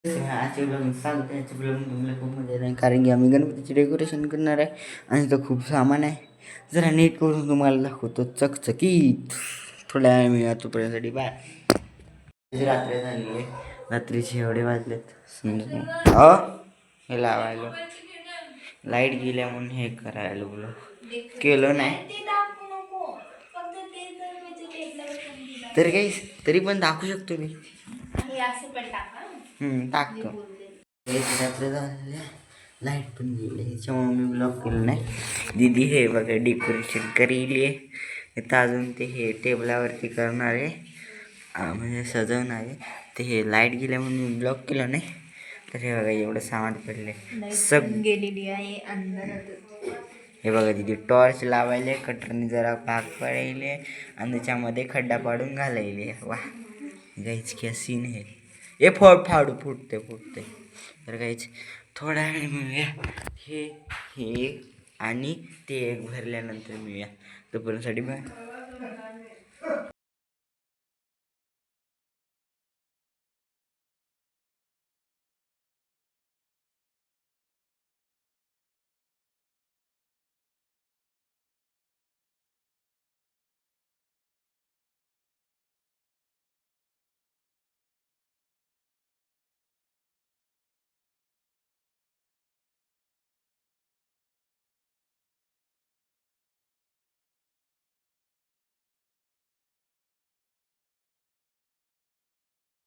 आजच्या ब्लॉग सांगतो याच्या ब्लॉग तुम्हाला खूप मजा येणार कारण की आम्ही गणपतीचे डेकोरेशन करणार आहे आणि इथं खूप सामान आहे. जरा नीट करून तुम्हाला दाखवतो चकचकीत. थोड्या वेळ मी तोपर्यंतसाठी बाय. रात्री झालेली आहे, रात्रीचे एवढे वाजलेत समजा हो हे लावायला लाईट गेल्या म्हणून हे करायला बोल केलं नाही तर काही तरी पण दाखवू शकतो मी टाकतो. रात्र झालेल्या लाईट पण गेली ह्याच्यामुळे मी ब्लॉक केलं नाही. दीदी हे बघा डेकोरेशन करेली आहे. इथं अजून ते हे टेबलावरती करणार आहे म्हणजे सजवणार आहे. ते हे लाईट गेल्या म्हणून मी ब्लॉक केलं नाही. तर हे बघा एवढं सामान पडले सब गेलेली आहे अंधारात. हे बघा तिथे टॉर्च लावायले कटरने जरा भाग पडायले आणि त्याच्यामध्ये खड्डा पाडून घालायले. वा गाईच क्या सीन आहे. हे फुटते तर गाईच थोड्या वेळ मिळूया. हे आणि ते एक भरल्यानंतर मिळूया. तोपर्यंतसाठी बाय.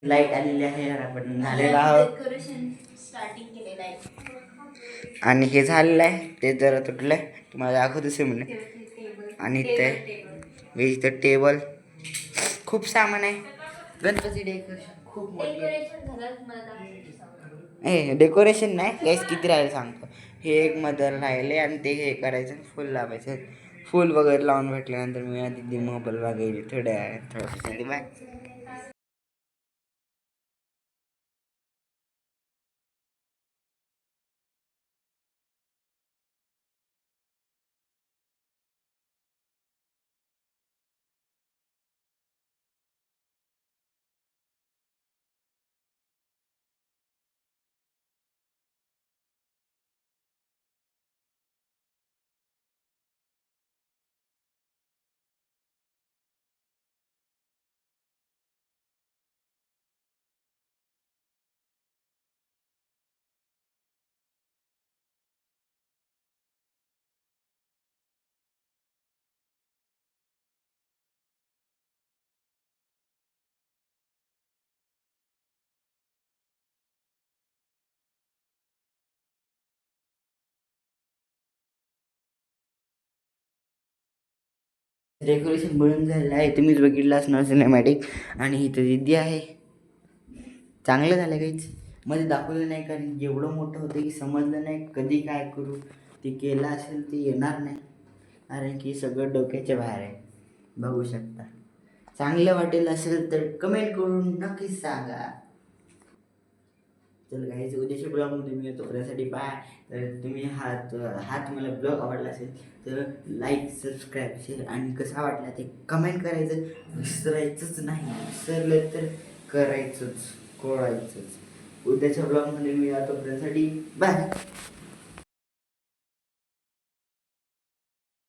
लाईट आलेली आहे आपण झालेला आहोत स्टार्टिंग केलेलं आहे आणि हे झालेलं आहे ते जरा तुटलं आहे तुम्हाला दाखवतो म्हणे. आणि ते इथं टेबल खूप सामान आहे. गणपती डेकोरेशन खूप मोठी डेकोरेशन नाही गॅस किती राहिले सांगतो. हे एक मदर राहिले आणि ते हे करायचं फुल लावायचं. फुल वगैरे लावून भेटल्यानंतर मी आधी मोबाईल बघायला थोड्या बाय. डेकोरेशन बनून झालेलं आहे तुम्हीच बघितलं असणार सिनेमॅटिक. आणि इथं दिदी आहे. चांगलं झालं काहीच मध्ये दाखवलं नाही कारण एवढं मोठं होतं की समजलं नाही कधी काय करू. ते केलं असेल ते येणार नाही कारण की सगळं डोक्याच्या बाहेर आहे. बघू शकता. चांगलं वाटेल असेल तर कमेंट करून नक्कीच सांगा. चल काहीच उद्याच्या ब्लॉगमध्ये मी येतो त्यासाठी बाय. तर तुम्ही हा तुम्हाला ब्लॉग आवडला असेल तर लाईक सबस्क्राईब शेअर आणि कसा वाटला ते कमेंट करायचं विसरायचंच नाही. विसरलं तर करायचंच कोळायचंच. उद्याच्या ब्लॉगमध्ये मी येतो त्यासाठी बाय.